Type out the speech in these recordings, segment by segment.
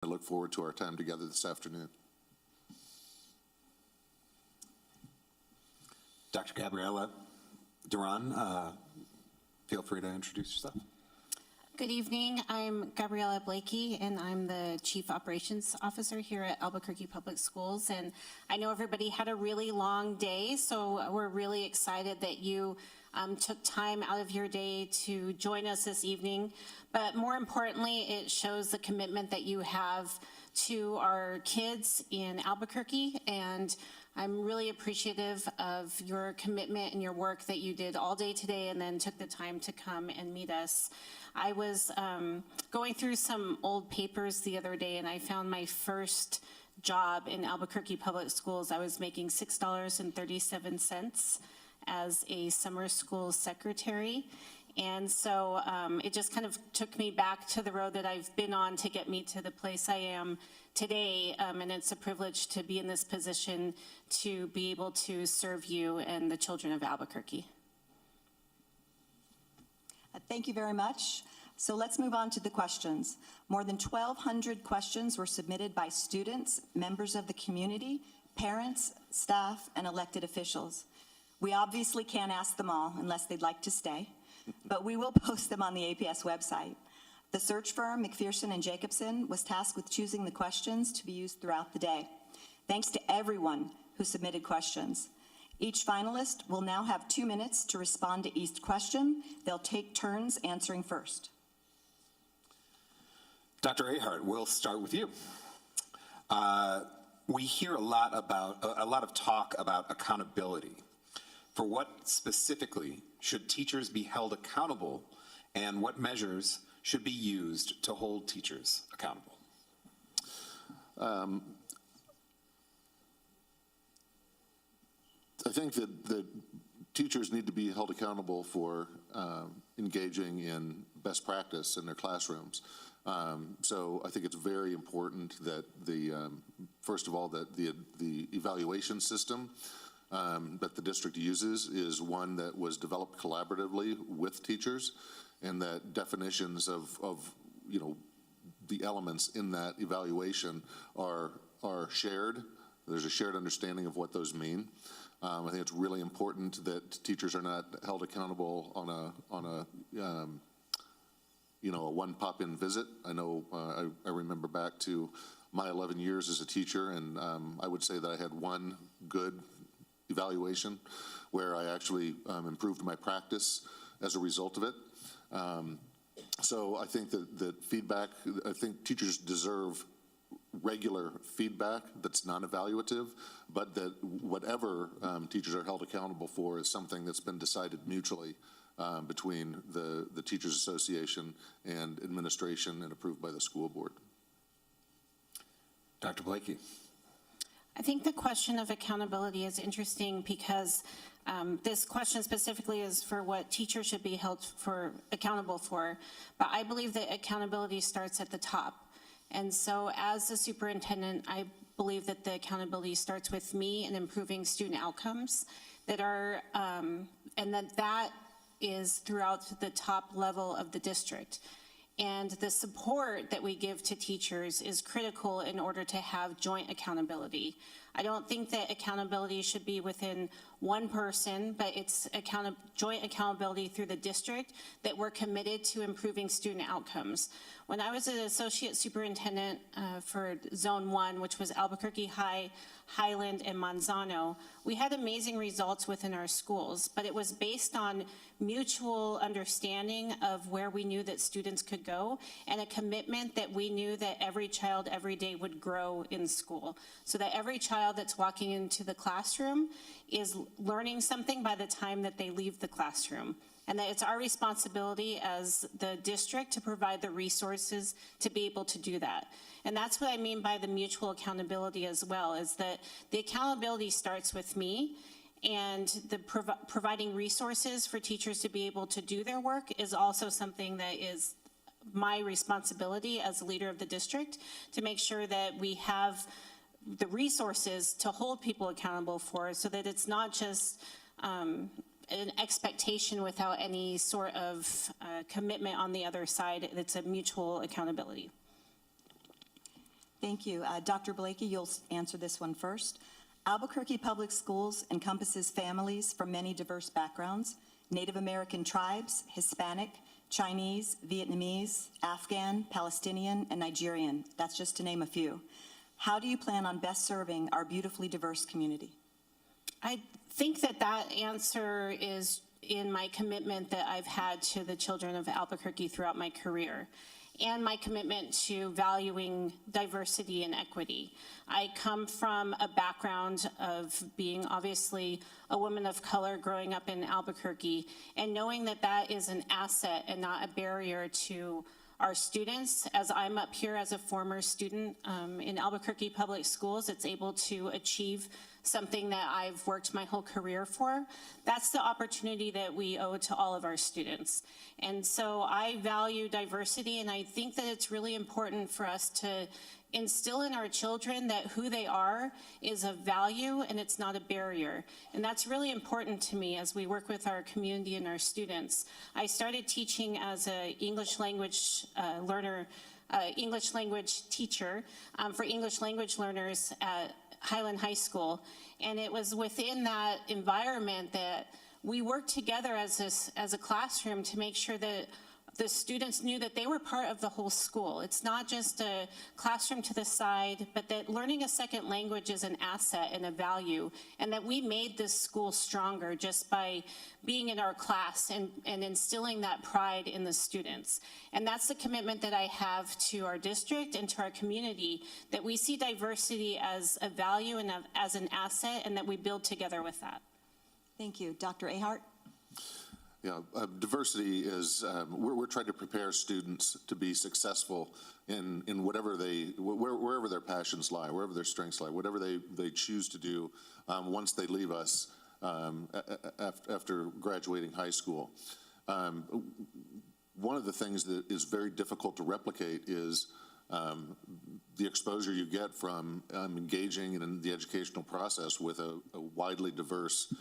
I look forward to our time together this afternoon. Dr. Gabriella Duran, feel free to introduce yourself. Good evening. I'm Gabriella Blakey, and I'm the Chief Operations Officer here at Albuquerque Public Schools. And I know everybody had a really long day, so we're really excited that you took time out of your day to join us this evening. But more importantly, it shows the commitment that you have to our kids in Albuquerque, and I'm really appreciative of your commitment and your work that you did all day today and then took the time to come and meet us. I was going through some old papers the other day, and I found my first job in Albuquerque Public Schools. I was making $6.37 as a summer school secretary. And so it just kind of took me back to the road that I've been on to get me to the place I am today. And it's a privilege to be in this position to be able to serve you and the children of Albuquerque. Thank you very much. So let's move on to the questions. More than 1,200 questions were submitted by students, members of the community, parents, staff, and elected officials. We obviously can't ask them all unless they'd like to stay, but we will post them on the APS website. The search firm, McPherson and Jacobson, was tasked with choosing the questions to be used throughout the day. Thanks to everyone who submitted questions. Each finalist will now have 2 minutes to respond to each question. They'll take turns answering first. Dr. Ahart, we'll start with you. We hear a lot of talk about accountability. For what specifically should teachers be held accountable, and what measures should be used to hold teachers accountable? I think that teachers need to be held accountable for engaging in best practice in their classrooms. So I think it's very important that first of all, that the evaluation system that the district uses is one that was developed collaboratively with teachers, and that definitions of the elements in that evaluation are shared. There's a shared understanding of what those mean. I think it's really important that teachers are not held accountable on a one pop-in visit. I know I remember back to my 11 years as a teacher, and I would say that I had one good evaluation where I actually improved my practice as a result of it. So I think that feedback, I think teachers deserve regular feedback that's non-evaluative, but that whatever teachers are held accountable for is something that's been decided mutually between the Teachers Association and administration and approved by the school board. Dr. Blakey. I think the question of accountability is interesting because this question specifically is for what teachers should be held accountable for, but I believe that accountability starts at the top. And so as a superintendent, I believe that the accountability starts with me in improving student outcomes that are, and that is throughout the top level of the district. And the support that we give to teachers is critical in order to have joint accountability. I don't think that accountability should be within one person, but it's joint accountability through the district that we're committed to improving student outcomes. When I was an associate superintendent for Zone 1, which was Albuquerque High, Highland, and Manzano, we had amazing results within our schools, but it was based on mutual understanding of where we knew that students could go and a commitment that we knew that every child every day would grow in school, so that every child that's walking into the classroom is learning something by the time that they leave the classroom. And that it's our responsibility as the district to provide the resources to be able to do that. And that's what I mean by the mutual accountability as well, is that the accountability starts with me, and the providing resources for teachers to be able to do their work is also something that is my responsibility as a leader of the district, to make sure that we have the resources to hold people accountable for, so that it's not just an expectation without any sort of commitment on the other side. It's a mutual accountability. Thank you. Dr. Blakey, you'll answer this one first. Albuquerque Public Schools encompasses families from many diverse backgrounds: Native American tribes, Hispanic, Chinese, Vietnamese, Afghan, Palestinian, and Nigerian. That's just to name a few. How do you plan on best serving our beautifully diverse community? I think that answer is in my commitment that I've had to the children of Albuquerque throughout my career, and my commitment to valuing diversity and equity. I come from a background of being obviously a woman of color growing up in Albuquerque, and knowing that that is an asset and not a barrier to our students. As I'm up here as a former student in Albuquerque Public Schools, it's able to achieve something that I've worked my whole career for. That's the opportunity that we owe to all of our students. And so I value diversity, and I think that it's really important for us to instill in our children that who they are is a value and it's not a barrier. And that's really important to me as we work with our community and our students. I started teaching as an English language learner, English language teacher for English language learners at Highland High School. And it was within that environment that we worked together as a classroom to make sure that the students knew that they were part of the whole school. It's not just a classroom to the side, but that learning a second language is an asset and a value, and that we made this school stronger just by being in our class and instilling that pride in the students. And that's the commitment that I have to our district and to our community, that we see diversity as a value and as an asset, and that we build together with that. Thank you. Dr. Ahart? Yeah, diversity is, we're trying to prepare students to be successful in whatever wherever their passions lie, wherever their strengths lie, whatever they choose to do once they leave us after graduating high school. One of the things that is very difficult to replicate is the exposure you get from engaging in the educational process with a widely diverse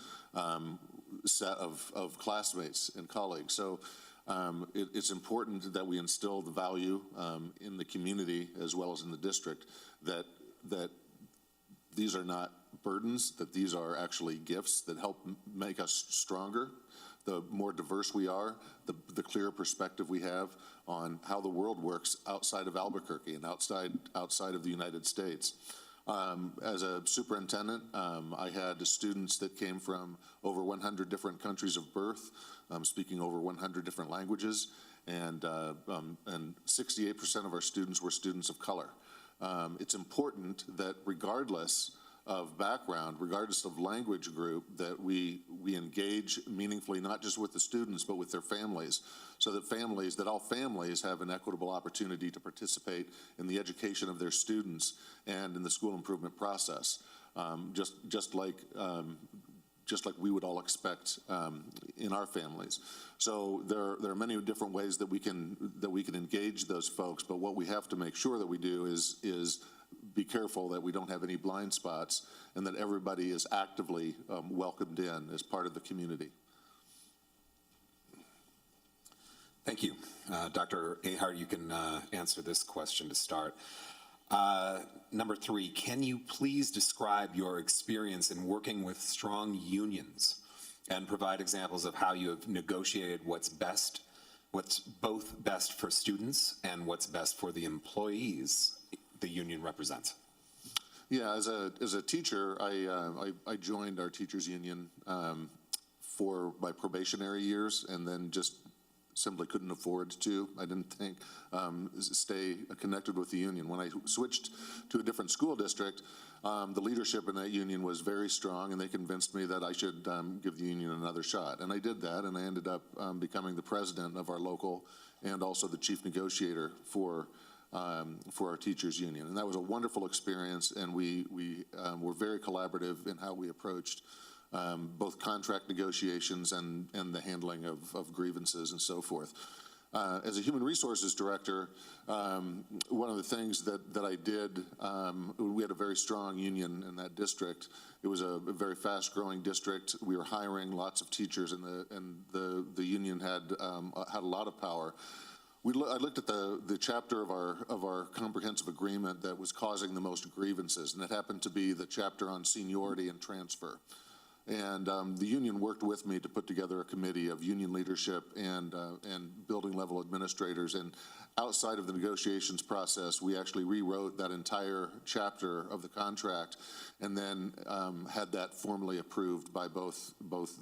set of classmates and colleagues. So it's important that we instill the value in the community as well as in the district that these are not burdens, that these are actually gifts that help make us stronger. The more diverse we are, the clearer perspective we have on how the world works outside of Albuquerque and outside of the United States. As a superintendent, I had students that came from over 100 different countries of birth, speaking over 100 different languages, and 68% of our students were students of color. It's important that regardless of background, regardless of language group, that we engage meaningfully, not just with the students, but with their families, so that all families have an equitable opportunity to participate in the education of their students and in the school improvement process, just like we would all expect in our families. So there are many different ways that we can engage those folks, but what we have to make sure that we do is be careful that we don't have any blind spots and that everybody is actively welcomed in as part of the community. Thank you. Dr. Ahart, you can answer this question to start. Number 3, can you please describe your experience in working with strong unions and provide examples of how you have negotiated what's both best for students and what's best for the employees the union represents? Yeah, as a teacher, I joined our teachers union for my probationary years, and then just simply couldn't afford to. I didn't think stay connected with the union. When I switched to a different school district, the leadership in that union was very strong, and they convinced me that I should give the union another shot. And I did that, and I ended up becoming the president of our local and also the chief negotiator for our teachers union. And that was a wonderful experience, and we were very collaborative in how we approached both contract negotiations and the handling of grievances and so forth. As a human resources director, one of the things that I did, we had a very strong union in that district. It was a very fast-growing district. We were hiring lots of teachers, and the union had a lot of power. I looked at the chapter of our comprehensive agreement that was causing the most grievances, and it happened to be the chapter on seniority and transfer. And the union worked with me to put together a committee of union leadership and building level administrators. And outside of the negotiations process, we actually rewrote that entire chapter of the contract and then had that formally approved by both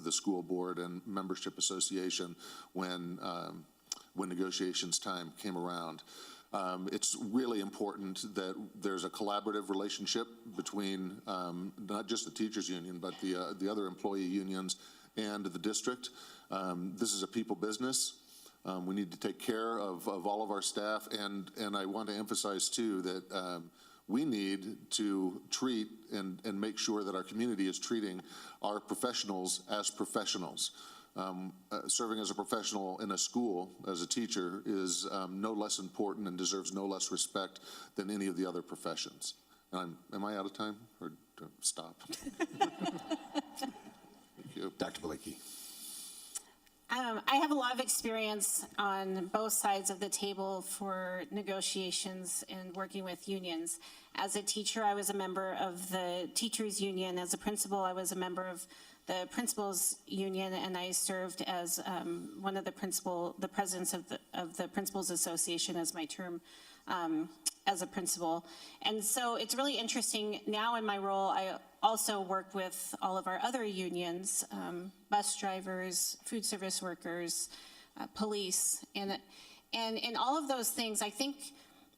the school board and membership association when negotiations time came around. It's really important that there's a collaborative relationship between not just the teachers union, but the other employee unions and the district. This is a people business. We need to take care of all of our staff, and I want to emphasize too that we need to treat and make sure that our community is treating our professionals as professionals. Serving as a professional in a school as a teacher is no less important and deserves no less respect than any of the other professions. And am I out of time or stop? Thank you. Dr. Blakey. I have a lot of experience on both sides of the table for negotiations and working with unions. As a teacher, I was a member of the teachers union. As a principal, I was a member of the principals union, and I served as one of the presidents of the principals association as my term as a principal. And so it's really interesting now in my role. I also work with all of our other unions, bus drivers, food service workers, police, and in all of those things, I think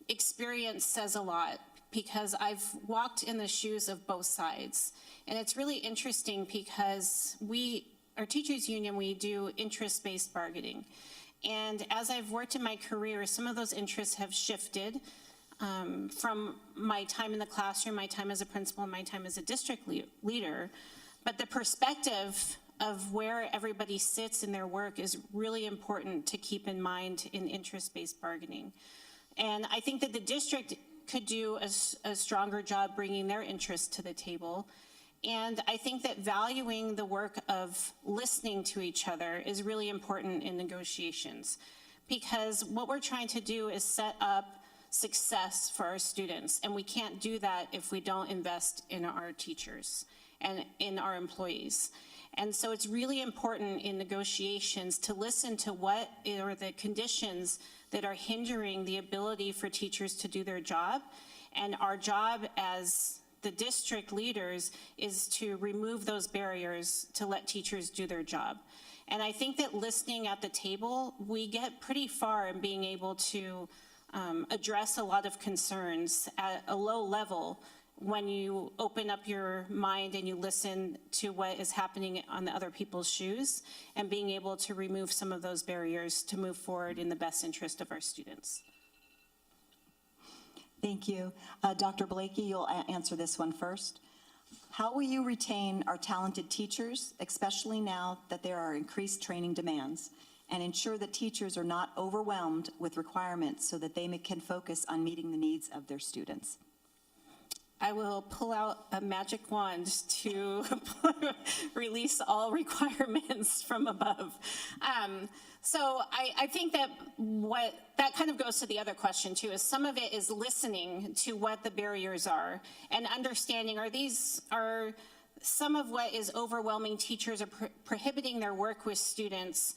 experience says a lot, because I've walked in the shoes of both sides. And it's really interesting because our teachers union, we do interest-based bargaining. And as I've worked in my career, some of those interests have shifted from my time in the classroom, my time as a principal, and my time as a district leader. But the perspective of where everybody sits in their work is really important to keep in mind in interest-based bargaining. And I think that the district could do a stronger job bringing their interests to the table. And I think that valuing the work of listening to each other is really important in negotiations, because what we're trying to do is set up success for our students, and we can't do that if we don't invest in our teachers and in our employees. And so it's really important in negotiations to listen to what are the conditions that are hindering the ability for teachers to do their job. And our job as the district leaders is to remove those barriers to let teachers do their job. And I think that listening at the table, we get pretty far in being able to address a lot of concerns at a low level when you open up your mind and you listen to what is happening on the other people's shoes, and being able to remove some of those barriers to move forward in the best interest of our students. Thank you. Dr. Blakey, you'll answer this one first. How will you retain our talented teachers, especially now that there are increased training demands, and ensure that teachers are not overwhelmed with requirements so that they can focus on meeting the needs of their students? I will pull out a magic wand to release all requirements from above. So I think that that kind of goes to the other question too, is some of it is listening to what the barriers are and understanding, are some of what is overwhelming teachers or prohibiting their work with students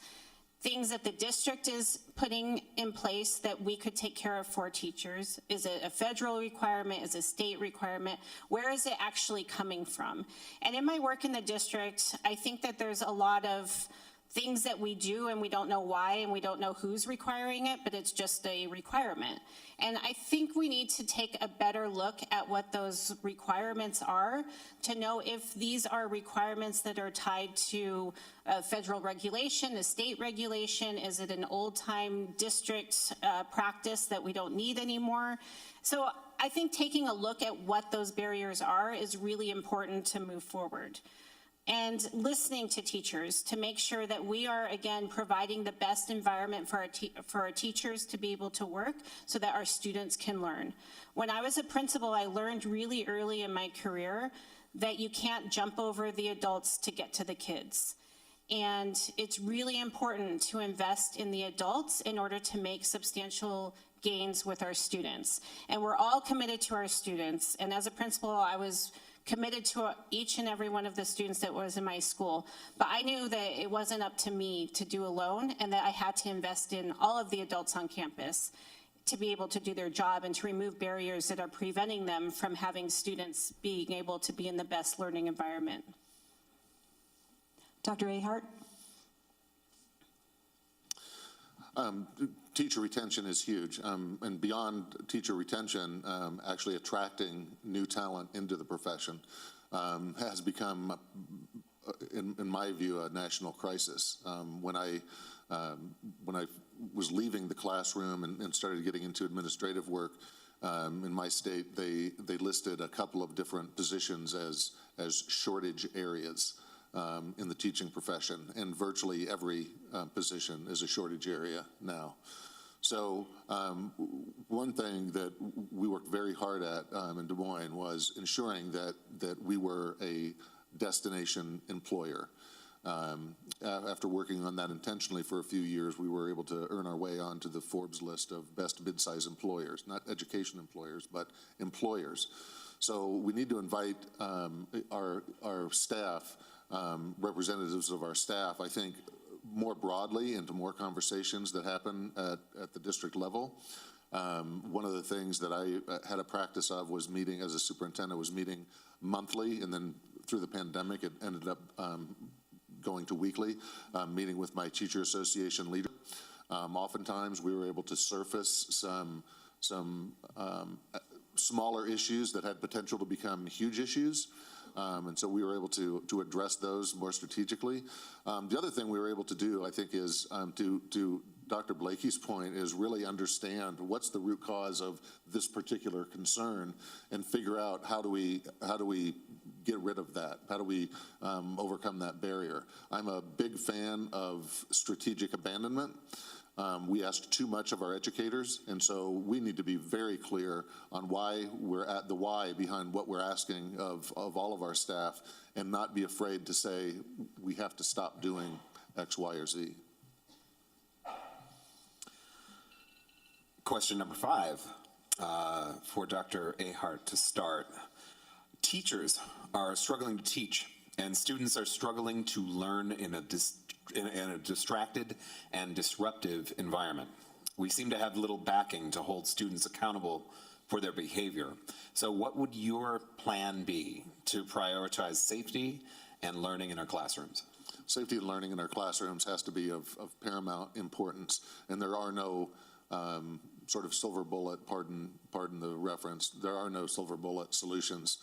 things that the district is putting in place that we could take care of for teachers? Is it a federal requirement? Is it a state requirement? Where is it actually coming from? And in my work in the district, I think that there's a lot of things that we do and we don't know why and we don't know who's requiring it, but it's just a requirement. And I think we need to take a better look at what those requirements are to know if these are requirements that are tied to a federal regulation, a state regulation. Is it an old-time district practice that we don't need anymore? So I think taking a look at what those barriers are is really important to move forward. And listening to teachers to make sure that we are, again, providing the best environment for our teachers to be able to work so that our students can learn. When I was a principal, I learned really early in my career that you can't jump over the adults to get to the kids. And it's really important to invest in the adults in order to make substantial gains with our students. And we're all committed to our students. And as a principal, I was committed to each and every one of the students that was in my school. But I knew that it wasn't up to me to do alone, and that I had to invest in all of the adults on campus to be able to do their job and to remove barriers that are preventing them from having students being able to be in the best learning environment. Dr. Ahart? Teacher retention is huge, and beyond teacher retention, actually attracting new talent into the profession has become, in my view, a national crisis. When I was leaving the classroom and started getting into administrative work in my state, they listed a couple of different positions as shortage areas in the teaching profession, and virtually every position is a shortage area now. So one thing that we worked very hard at in Des Moines was ensuring that we were a destination employer. After working on that intentionally for a few years, we were able to earn our way onto the Forbes list of best mid-size employers, not education employers, but employers. So we need to invite our staff, representatives of our staff, I think, more broadly into more conversations that happen at the district level. One of the things that I had a practice of was meeting, as a superintendent, was meeting monthly, and then through the pandemic, it ended up going to weekly, meeting with my teacher association leader. Oftentimes, we were able to surface some smaller issues that had potential to become huge issues. And so we were able to address those more strategically. The other thing we were able to do, I think, is to Dr. Blakey's point, is really understand what's the root cause of this particular concern and figure out how do we get rid of that? How do we overcome that barrier? I'm a big fan of strategic abandonment. We ask too much of our educators, and so we need to be very clear on why we're at the why behind what we're asking of all of our staff, and not be afraid to say we have to stop doing X, Y, or Z. Question number 5 for Dr. Ahart to start. Teachers are struggling to teach, and students are struggling to learn in a distracted and disruptive environment. We seem to have little backing to hold students accountable for their behavior. So what would your plan be to prioritize safety and learning in our classrooms? Safety and learning in our classrooms has to be of paramount importance, and there are no sort of silver bullet, pardon the reference, there are no silver bullet solutions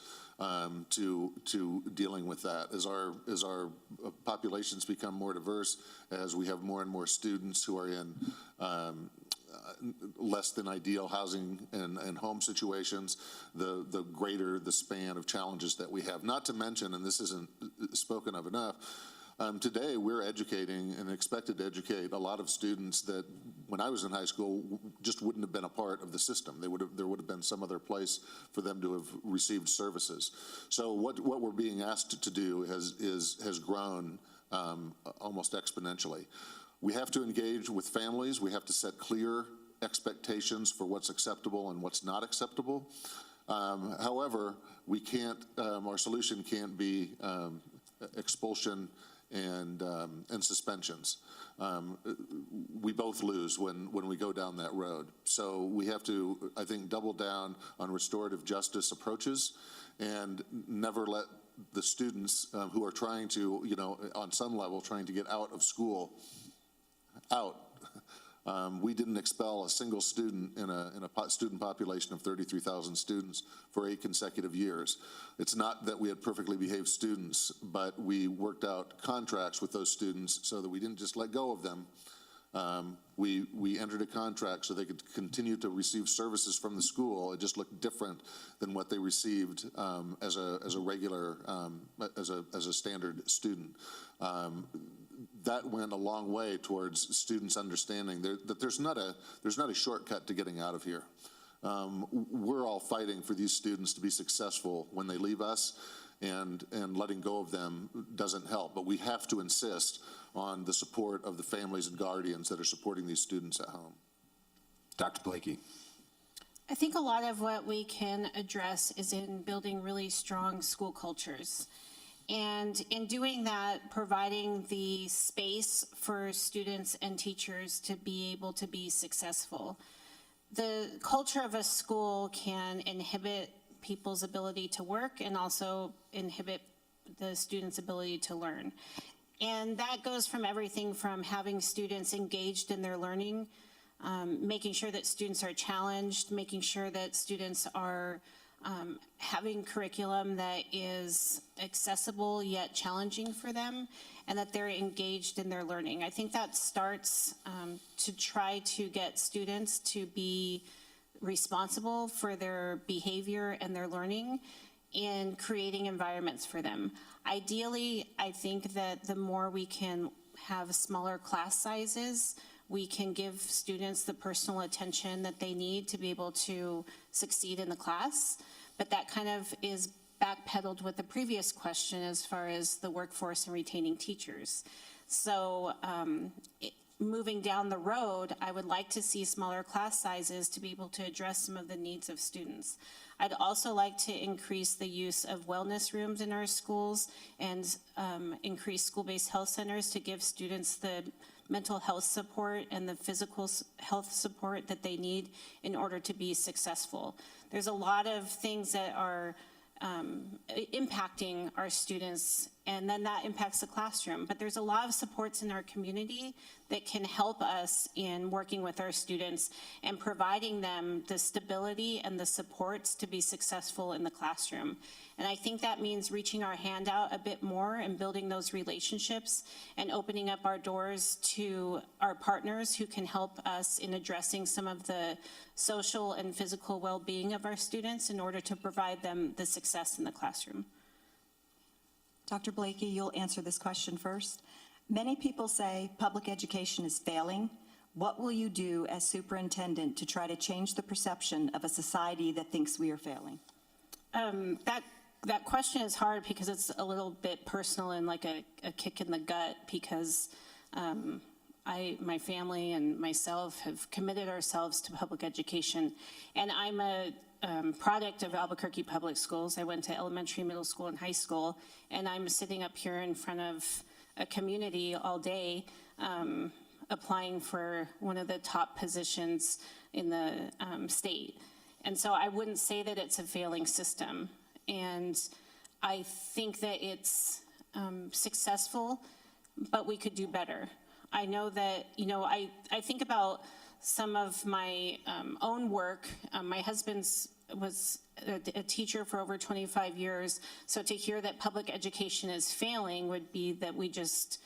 to dealing with that. As our populations become more diverse, as we have more and more students who are in less than ideal housing and home situations, the greater the span of challenges that we have. Not to mention, and this isn't spoken of enough, today we're educating and expected to educate a lot of students that when I was in high school just wouldn't have been a part of the system. There would have been some other place for them to have received services. So what we're being asked to do has grown almost exponentially. We have to engage with families. We have to set clear expectations for what's acceptable and what's not acceptable. However, we can't. Our solution can't be expulsion and suspensions. We both lose when we go down that road. So we have to, I think, double down on restorative justice approaches and never let the students who are trying to, on some level, trying to get out of school, out. We didn't expel a single student in a student population of 33,000 students for 8 consecutive years. It's not that we had perfectly behaved students, but we worked out contracts with those students so that we didn't just let go of them. We entered a contract so they could continue to receive services from the school. It just looked different than what they received as a regular, as a standard student. That went a long way towards students understanding that there's not a shortcut to getting out of here. we're all fighting for these students to be successful when they leave us, and letting go of them doesn't help. But we have to insist on the support of the families and guardians that are supporting these students at home. Dr. Blakey. I think a lot of what we can address is in building really strong school cultures. And in doing that, providing the space for students and teachers to be able to be successful. The culture of a school can inhibit people's ability to work and also inhibit the students' ability to learn. And that goes from everything from having students engaged in their learning, making sure that students are challenged, making sure that students are having curriculum that is accessible yet challenging for them, and that they're engaged in their learning. I think that starts to try to get students to be responsible for their behavior and their learning in creating environments for them. Ideally, I think that the more we can have smaller class sizes, we can give students the personal attention that they need to be able to succeed in the class. But that kind of is backpedaled with the previous question as far as the workforce and retaining teachers. So moving down the road, I would like to see smaller class sizes to be able to address some of the needs of students. I'd also like to increase the use of wellness rooms in our schools and increase school-based health centers to give students the mental health support and the physical health support that they need in order to be successful. There's a lot of things that are impacting our students, and then that impacts the classroom. But there's a lot of supports in our community that can help us in working with our students and providing them the stability and the supports to be successful in the classroom. And I think that means reaching our hand out a bit more and building those relationships and opening up our doors to our partners who can help us in addressing some of the social and physical well-being of our students in order to provide them the success in the classroom. Dr. Blakey, you'll answer this question first. Many people say public education is failing. What will you do as superintendent to try to change the perception of a society that thinks we are failing? That question is hard because it's a little bit personal and like a kick in the gut, because my family and myself have committed ourselves to public education. And I'm a product of Albuquerque Public Schools. I went to elementary, middle school, and high school, and I'm sitting up here in front of a community all day applying for one of the top positions in the state. And so I wouldn't say that it's a failing system. And I think that it's successful, but we could do better. I know that, I think about some of my own work. My husband was a teacher for over 25 years. So to hear that public education is failing would be that we just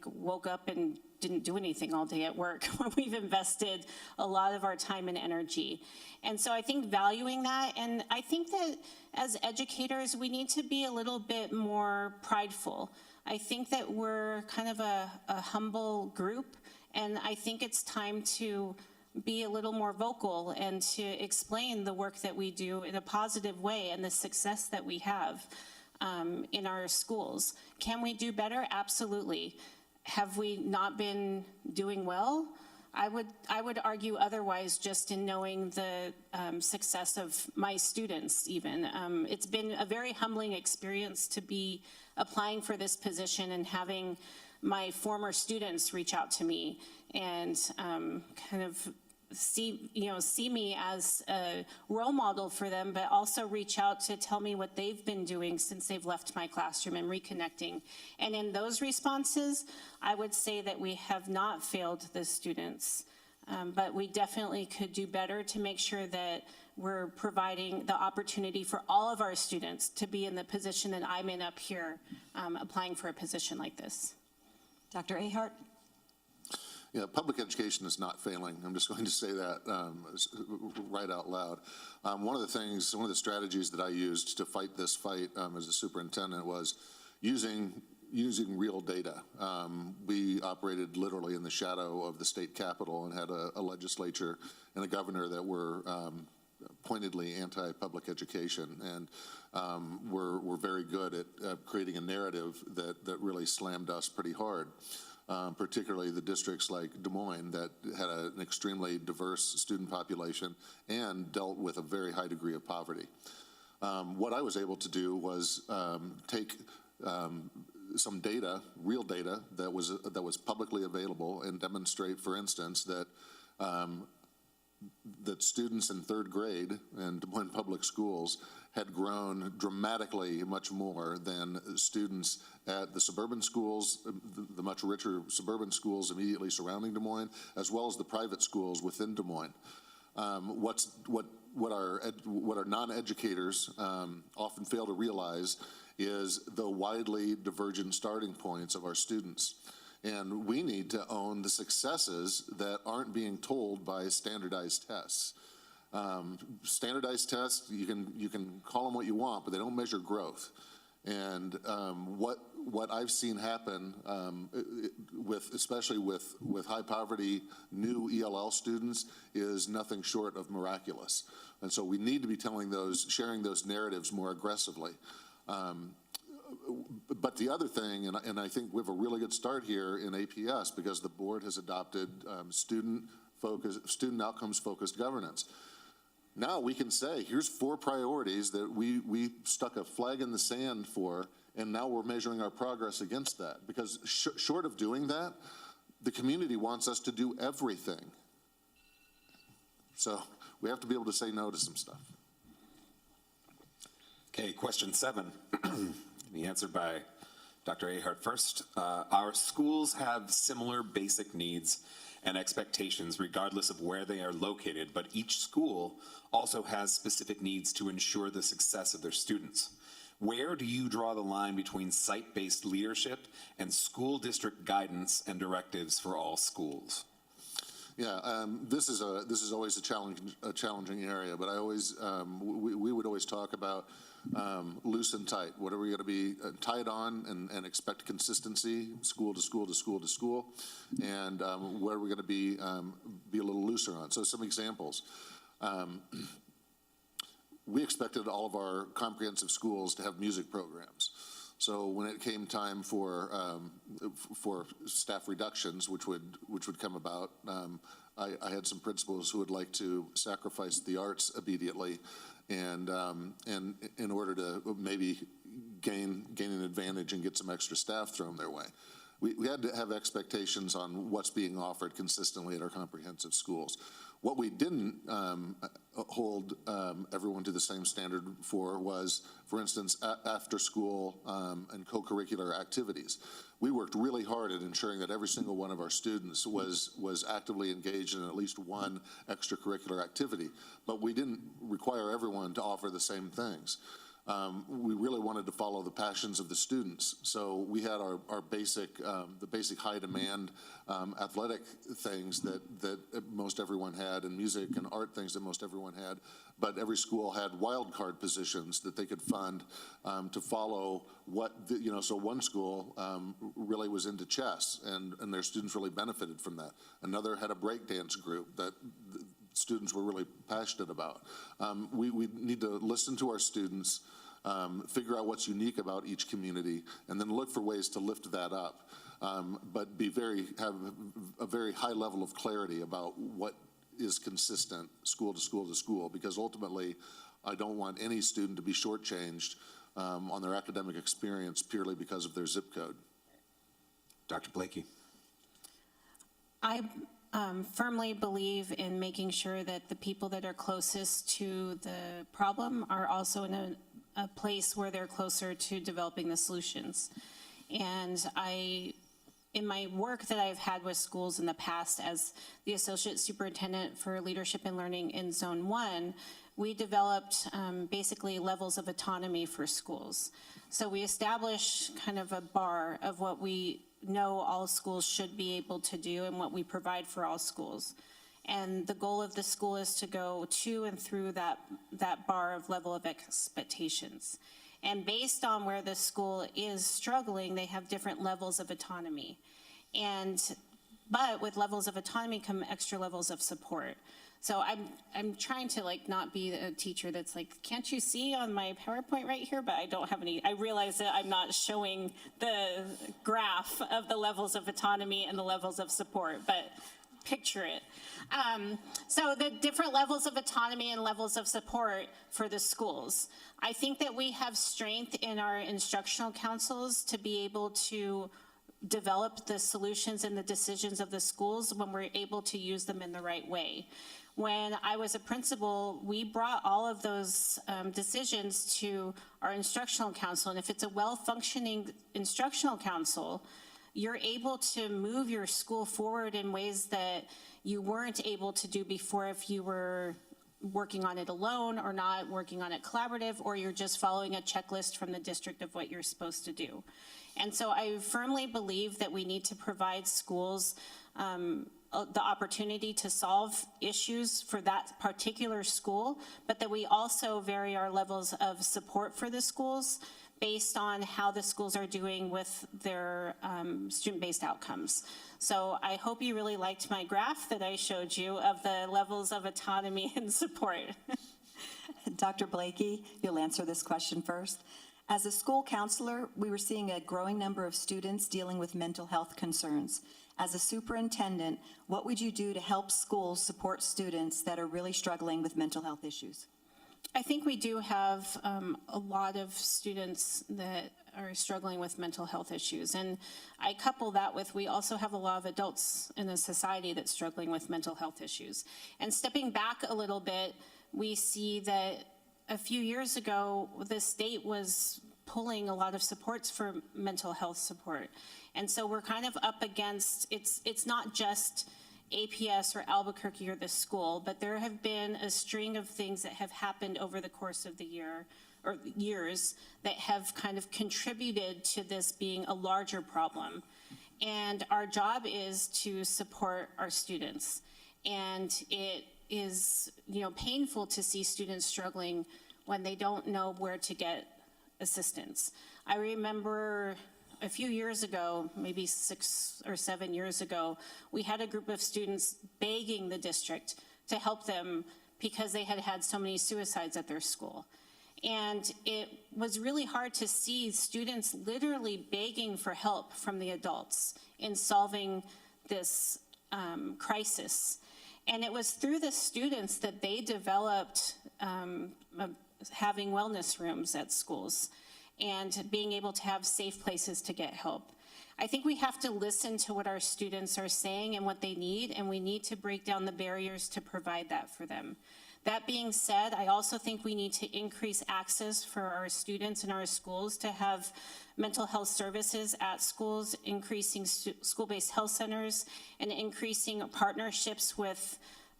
woke up and didn't do anything all day at work when we've invested a lot of our time and energy. And so I think valuing that, and I think that as educators, we need to be a little bit more prideful. I think that we're kind of a humble group, and I think it's time to be a little more vocal and to explain the work that we do in a positive way and the success that we have in our schools. Can we do better? Absolutely. Have we not been doing well? I would argue otherwise, just in knowing the success of my students even. It's been a very humbling experience to be applying for this position and having my former students reach out to me and kind of see me as a role model for them, but also reach out to tell me what they've been doing since they've left my classroom and reconnecting. And in those responses, I would say that we have not failed the students, but we definitely could do better to make sure that we're providing the opportunity for all of our students to be in the position that I'm in up here, applying for a position like this. Dr. Ahart? Yeah, public education is not failing. I'm just going to say that right out loud. One of the strategies that I used to fight this fight as a superintendent was using real data. We operated literally in the shadow of the state capitol and had a legislature and a governor that were pointedly anti-public education, and we're very good at creating a narrative that really slammed us pretty hard. Particularly the districts like Des Moines that had an extremely diverse student population and dealt with a very high degree of poverty. What I was able to do was take some data, real data that was publicly available, and demonstrate, for instance, that that students in third grade in Des Moines public schools had grown dramatically much more than students at the suburban schools, the much richer suburban schools immediately surrounding Des Moines, as well as the private schools within Des Moines. What our non-educators often fail to realize is the widely divergent starting points of our students. And we need to own the successes that aren't being told by standardized tests. Standardized tests, you can call them what you want, but they don't measure growth. And what I've seen happen especially with high poverty new ELL students is nothing short of miraculous. And so we need to be sharing those narratives more aggressively. But the other thing, and I think we have a really good start here in APS because the board has adopted student outcomes focused governance. Now we can say, here's 4 priorities that we stuck a flag in the sand for, and now we're measuring our progress against that. Because short of doing that, the community wants us to do everything. So we have to be able to say no to some stuff. Okay, question 7. Be answered by Dr. Ahart first. Our schools have similar basic needs and expectations regardless of where they are located, but each school also has specific needs to ensure the success of their students. Where do you draw the line between site-based leadership and school district guidance and directives for all schools? Yeah, this is always a challenging area, but I always we would always talk about loose and tight. What are we going to be tight on and expect consistency, school to school to school to school, and where are we going to be a little looser on? So some examples. We expected all of our comprehensive schools to have music programs. So when it came time for staff reductions, which would come about, I had some principals who would like to sacrifice the arts immediately, and in order to maybe gain an advantage and get some extra staff thrown their way. We had to have expectations on what's being offered consistently at our comprehensive schools. What we didn't hold everyone to the same standard for was, for instance, after school and co-curricular activities. We worked really hard at ensuring that every single one of our students was actively engaged in at least one extracurricular activity, but we didn't require everyone to offer the same things. We really wanted to follow the passions of the students. So we had our basic, the basic high demand athletic things that most everyone had, and music and art things that most everyone had. But every school had wild card positions that they could fund to follow so one school really was into chess, and their students really benefited from that. Another had a breakdance group that students were really passionate about. We need to listen to our students, figure out what's unique about each community, and then look for ways to lift that up. But have a very high level of clarity about what is consistent school to school to school, because ultimately I don't want any student to be shortchanged on their academic experience purely because of their zip code. Dr. Blakey. I firmly believe in making sure that the people that are closest to the problem are also in a place where they're closer to developing the solutions. And in my work that I've had with schools in the past as the Associate Superintendent for Leadership and Learning in Zone 1, we developed basically levels of autonomy for schools. So we established kind of a bar of what we know all schools should be able to do and what we provide for all schools. And the goal of the school is to go to and through that bar of level of expectations. And based on where the school is struggling, they have different levels of autonomy. But with levels of autonomy come extra levels of support. So I'm trying to like not be a teacher that's like, can't you see on my PowerPoint right here? But I don't have any, I realize that I'm not showing the graph of the levels of autonomy and the levels of support, but picture it. So the different levels of autonomy and levels of support for the schools. I think that we have strength in our instructional councils to be able to develop the solutions and the decisions of the schools when we're able to use them in the right way. When I was a principal, we brought all of those decisions to our instructional council, and if it's a well-functioning instructional council, you're able to move your school forward in ways that you weren't able to do before if you were working on it alone or not working on it collaborative, or you're just following a checklist from the district of what you're supposed to do. And so I firmly believe that we need to provide schools the opportunity to solve issues for that particular school, but that we also vary our levels of support for the schools based on how the schools are doing with their student-based outcomes. So I hope you really liked my graph that I showed you of the levels of autonomy and support. Dr. Blakey, you'll answer this question first. As a school counselor, we were seeing a growing number of students dealing with mental health concerns. As a superintendent, what would you do to help schools support students that are really struggling with mental health issues? I think we do have a lot of students that are struggling with mental health issues. And I couple that with, we also have a lot of adults in the society that's struggling with mental health issues. And stepping back a little bit, we see that a few years ago, the state was pulling a lot of supports for mental health support. And so we're kind of up against, it's not just APS or Albuquerque or the school, but there have been a string of things that have happened over the course of the year or years that have kind of contributed to this being a larger problem. And our job is to support our students. And it is, painful to see students struggling when they don't know where to get assistance. I remember a few years ago, maybe 6 or 7 years ago, we had a group of students begging the district to help them because they had had so many suicides at their school. And it was really hard to see students literally begging for help from the adults in solving this crisis. And it was through the students that they developed having wellness rooms at schools and being able to have safe places to get help. I think we have to listen to what our students are saying and what they need, and we need to break down the barriers to provide that for them. That being said, I also think we need to increase access for our students in our schools to have mental health services at schools, increasing school-based health centers, and increasing partnerships with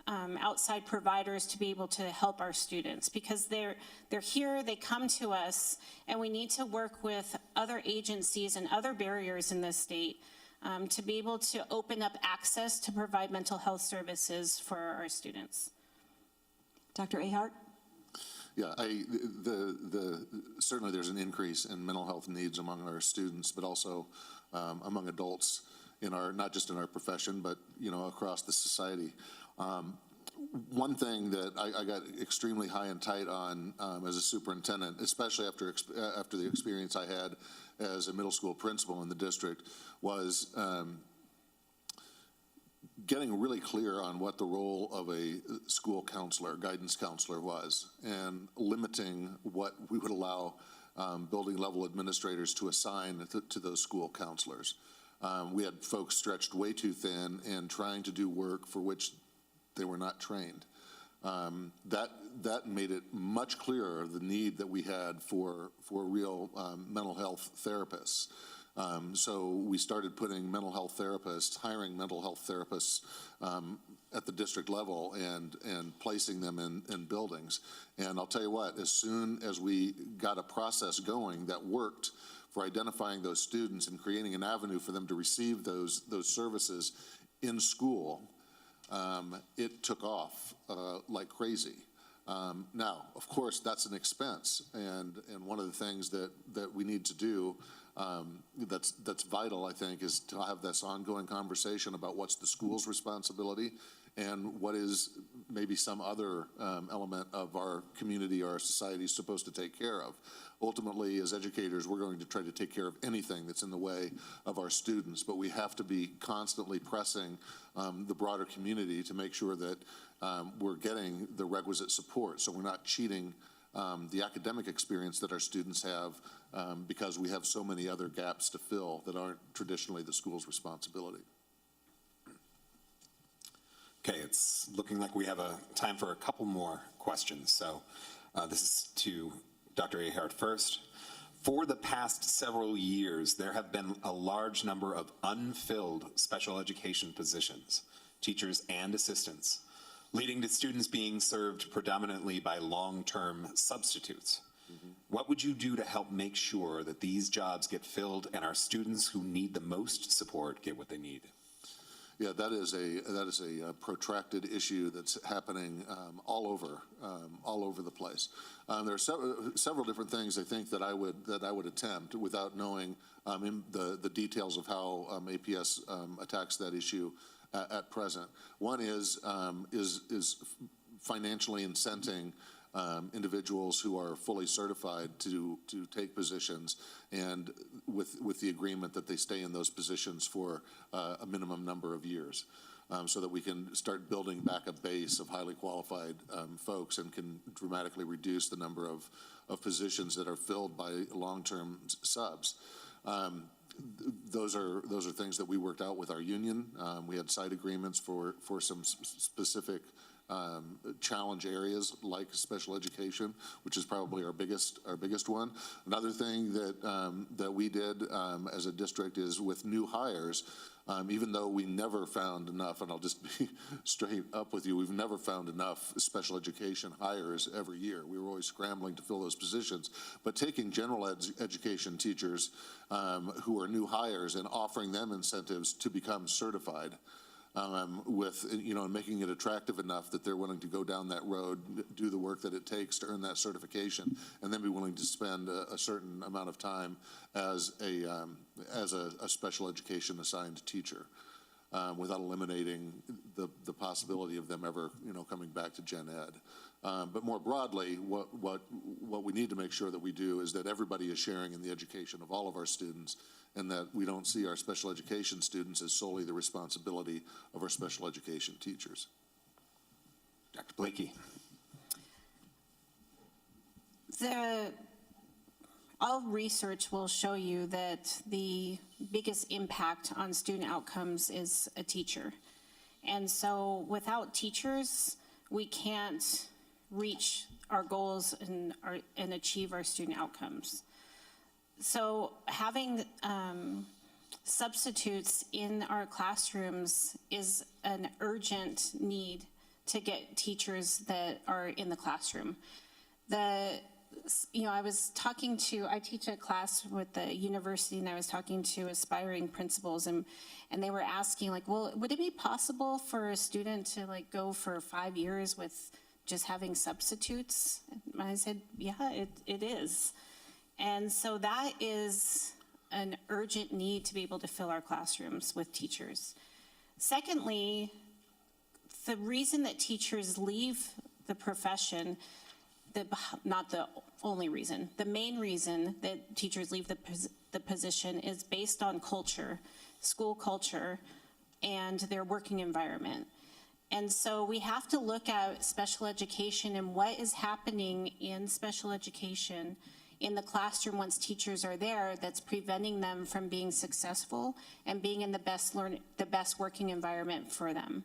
outside providers to be able to help our students, because they're here, they come to us, and we need to work with other agencies and other barriers in the state to be able to open up access to provide mental health services for our students. Dr. Ahart? Yeah, certainly there's an increase in mental health needs among our students, but also among adults not just in our profession, but across the society. One thing that I got extremely high and tight on as a superintendent, especially after the experience I had as a middle school principal in the district, was getting really clear on what the role of a school counselor, guidance counselor was, and limiting what we would allow building level administrators to assign to those school counselors. We had folks stretched way too thin and trying to do work for which they were not trained. That made it much clearer the need that we had for real mental health therapists. So we started putting mental health therapists, hiring mental health therapists at the district level and placing them in buildings. And I'll tell you what, as soon as we got a process going that worked for identifying those students and creating an avenue for them to receive those services in school, it took off like crazy. Now, of course, that's an expense, and one of the things that we need to do that's vital, I think, is to have this ongoing conversation about what's the school's responsibility and what is maybe some other element of our community or our society is supposed to take care of. Ultimately, as educators, we're going to try to take care of anything that's in the way of our students, but we have to be constantly pressing the broader community to make sure that we're getting the requisite support, so we're not cheating the academic experience that our students have because we have so many other gaps to fill that aren't traditionally the school's responsibility. Okay, it's looking like we have time for a couple more questions. So this is to Dr. Ahart first. For the past several years, there have been a large number of unfilled special education positions, teachers and assistants, leading to students being served predominantly by long-term substitutes. What would you do to help make sure that these jobs get filled and our students who need the most support get what they need? Yeah, that is a protracted issue that's happening all over the place. There are several different things I think that I would attempt without knowing the details of how APS attacks that issue at present. One is financially incenting individuals who are fully certified to take positions, and with the agreement that they stay in those positions for a minimum number of years, so that we can start building back a base of highly qualified folks and can dramatically reduce the number of positions that are filled by long-term subs. Those are things that we worked out with our union. We had side agreements for some specific challenge areas like special education, which is probably our biggest one. Another thing that we did as a district is with new hires. Even though we never found enough, and I'll just be straight up with you, we've never found enough special education hires every year. We were always scrambling to fill those positions. But taking general education teachers who are new hires and offering them incentives to become certified, with, and making it attractive enough that they're willing to go down that road, do the work that it takes to earn that certification, and then be willing to spend a certain amount of time as a special education assigned teacher, without eliminating the possibility of them ever, coming back to gen ed. But more broadly, what we need to make sure that we do is that everybody is sharing in the education of all of our students, and that we don't see our special education students as solely the responsibility of our special education teachers. Dr. Blakey. All research will show you that the biggest impact on student outcomes is a teacher. And so without teachers, we can't reach our goals and achieve our student outcomes. So having substitutes in our classrooms is an urgent need to get teachers that are in the classroom. I teach a class with the university, and I was talking to aspiring principals, and they were asking, like, well, would it be possible for a student to go for 5 years with just having substitutes? And I said, yeah, it is. And so that is an urgent need to be able to fill our classrooms with teachers. Secondly, the reason that teachers leave the profession, not the only reason, the main reason that teachers leave the position is based on culture, school culture, and their working environment. And so we have to look at special education and what is happening in special education in the classroom once teachers are there that's preventing them from being successful and being in the best working environment for them.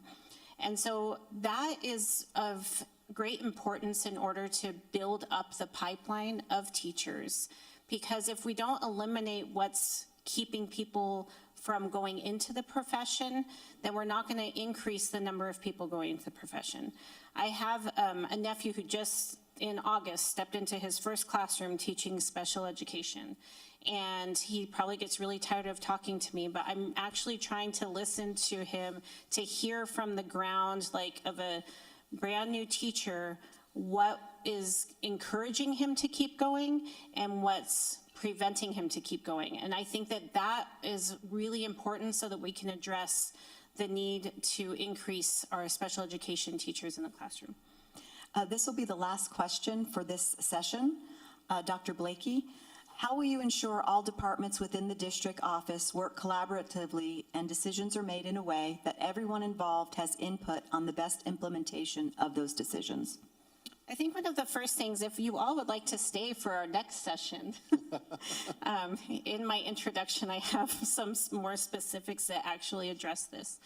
And so that is of great importance in order to build up the pipeline of teachers, because if we don't eliminate what's keeping people from going into the profession, then we're not going to increase the number of people going into the profession. I have a nephew who just in August stepped into his first classroom teaching special education. And he probably gets really tired of talking to me, but I'm actually trying to listen to him to hear from the ground, of a brand new teacher, what is encouraging him to keep going and what's preventing him to keep going. And I think that is really important so that we can address the need to increase our special education teachers in the classroom. This will be the last question for this session. Dr. Blakey, how will you ensure all departments within the district office work collaboratively and decisions are made in a way that everyone involved has input on the best implementation of those decisions? I think one of the first things, if you all would like to stay for our next session, in my introduction, I have some more specifics that actually address this.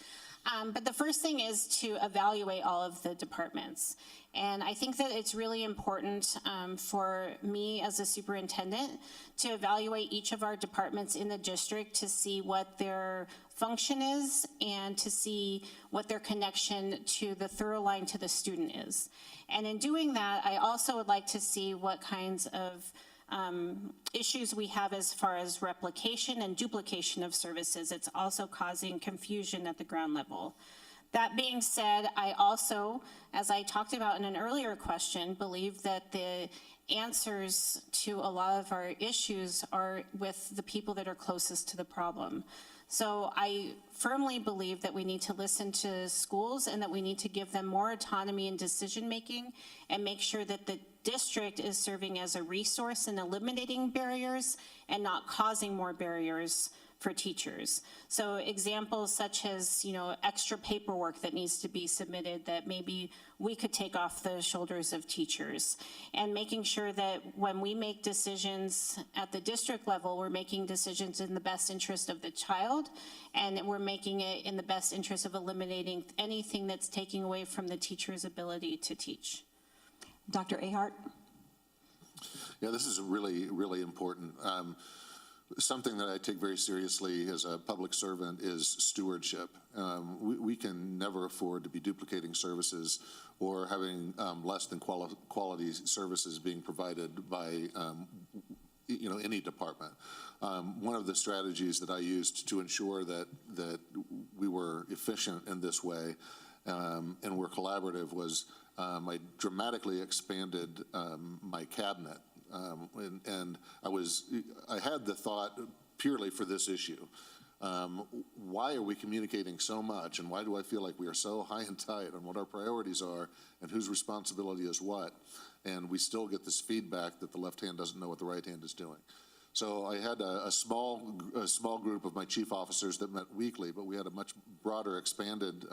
But the first thing is to evaluate all of the departments. And I think that it's really important for me as a superintendent to evaluate each of our departments in the district to see what their function is and to see what their connection to the thorough line to the student is. And in doing that, I also would like to see what kinds of issues we have as far as replication and duplication of services. It's also causing confusion at the ground level. That being said, I also, as I talked about in an earlier question, believe that the answers to a lot of our issues are with the people that are closest to the problem. So I firmly believe that we need to listen to schools and that we need to give them more autonomy in decision making and make sure that the district is serving as a resource in eliminating barriers and not causing more barriers for teachers. So examples such as, extra paperwork that needs to be submitted that maybe we could take off the shoulders of teachers, and making sure that when we make decisions at the district level, we're making decisions in the best interest of the child, and we're making it in the best interest of eliminating anything that's taking away from the teacher's ability to teach. Dr. Ahart? Yeah, this is really, really important. Something that I take very seriously as a public servant is stewardship. We can never afford to be duplicating services or having less than quality services being provided by any department. One of the strategies that I used to ensure that we were efficient in this way and were collaborative was I dramatically expanded my cabinet. And I had the thought purely for this issue. Why are we communicating so much, and why do I feel like we are so high and tight on what our priorities are and whose responsibility is what? And we still get this feedback that the left hand doesn't know what the right hand is doing. So I had a small group of my chief officers that met weekly, but we had a much broader, expanded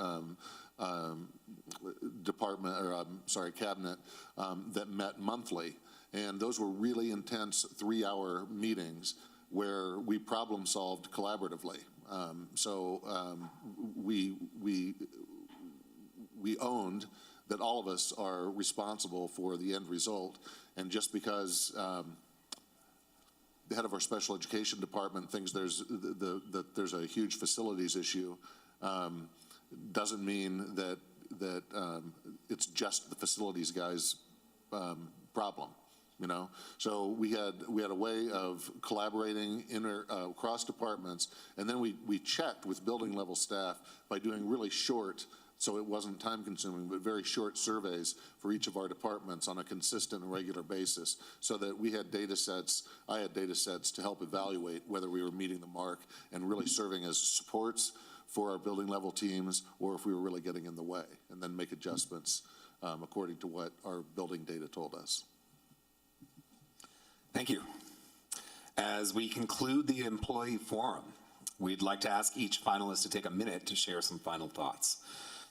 cabinet that met monthly. And those were really intense 3-hour meetings where we problem solved collaboratively. We owned that all of us are responsible for the end result. And just because the head of our special education department thinks there's a huge facilities issue, doesn't mean that it's just the facilities guy's problem. So we had a way of collaborating across departments, and then we checked with building level staff by doing really short, so it wasn't time consuming, but very short surveys for each of our departments on a consistent and regular basis, so that we had data sets, I had data sets to help evaluate whether we were meeting the mark and really serving as supports for our building level teams, or if we were really getting in the way, and then make adjustments according to what our building data told us. Thank you. As we conclude the employee forum, we'd like to ask each finalist to take a minute to share some final thoughts.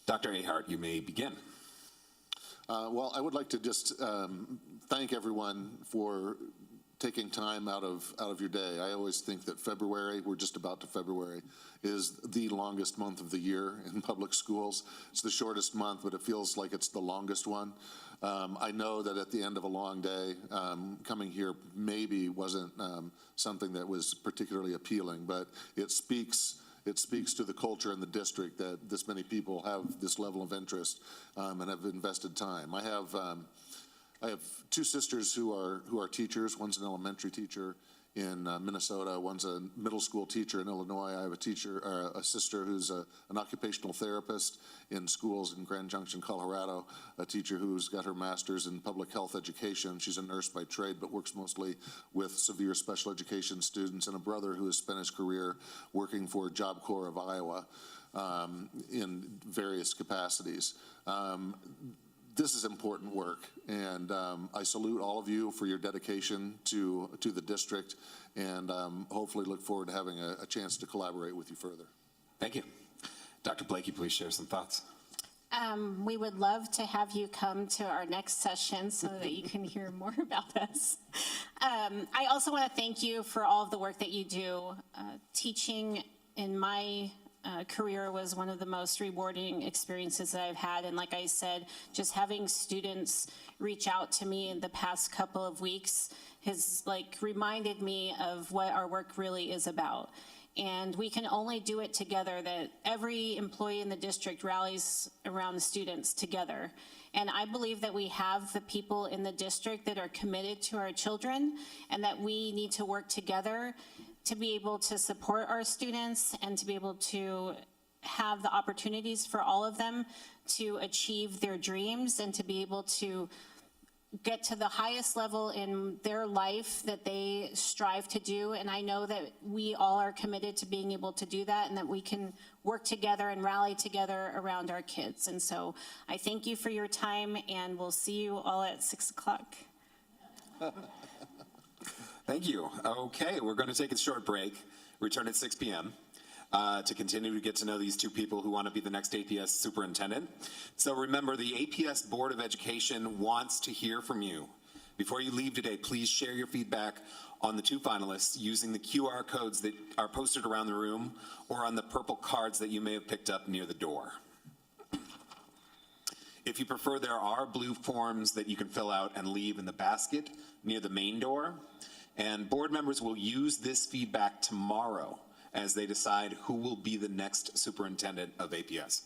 Dr. Ahart, you may begin. Well, I would like to just thank everyone for taking time out of your day. I always think that February, we're just about to February, is the longest month of the year in public schools. It's the shortest month, but it feels like it's the longest one. I know that at the end of a long day, coming here maybe wasn't something that was particularly appealing, but it speaks to the culture in the district that this many people have this level of interest and have invested time. I have I have two sisters who are teachers. One's an elementary teacher in Minnesota. One's a middle school teacher in Illinois. I have a sister who's an occupational therapist in schools in Grand Junction, Colorado, a teacher who's got her master's in public health education. She's a nurse by trade, but works mostly with severe special education students, and a brother who has spent his career working for Job Corps of Iowa in various capacities. This is important work, and I salute all of you for your dedication to the district, and hopefully look forward to having a chance to collaborate with you further. Thank you. Dr. Blakey, please share some thoughts. We would love to have you come to our next session so that you can hear more about us. I also want to thank you for all of the work that you do. Teaching in my career was one of the most rewarding experiences that I've had. And like I said, just having students reach out to me in the past couple of weeks has reminded me of what our work really is about. And we can only do it together, that every employee in the district rallies around the students together. And I believe that we have the people in the district that are committed to our children, and that we need to work together to be able to support our students and to be able to have the opportunities for all of them to achieve their dreams and to be able to get to the highest level in their life that they strive to do. And I know that we all are committed to being able to do that, and that we can work together and rally together around our kids. And so I thank you for your time, and we'll see you all at 6 o'clock. Thank you. Okay, we're going to take a short break, return at 6 p.m. To continue to get to know these two people who want to be the next APS superintendent. So remember, the APS Board of Education wants to hear from you. Before you leave today, please share your feedback on the two finalists using the QR codes that are posted around the room or on the purple cards that you may have picked up near the door. If you prefer, there are blue forms that you can fill out and leave in the basket near the main door. And board members will use this feedback tomorrow as they decide who will be the next superintendent of APS.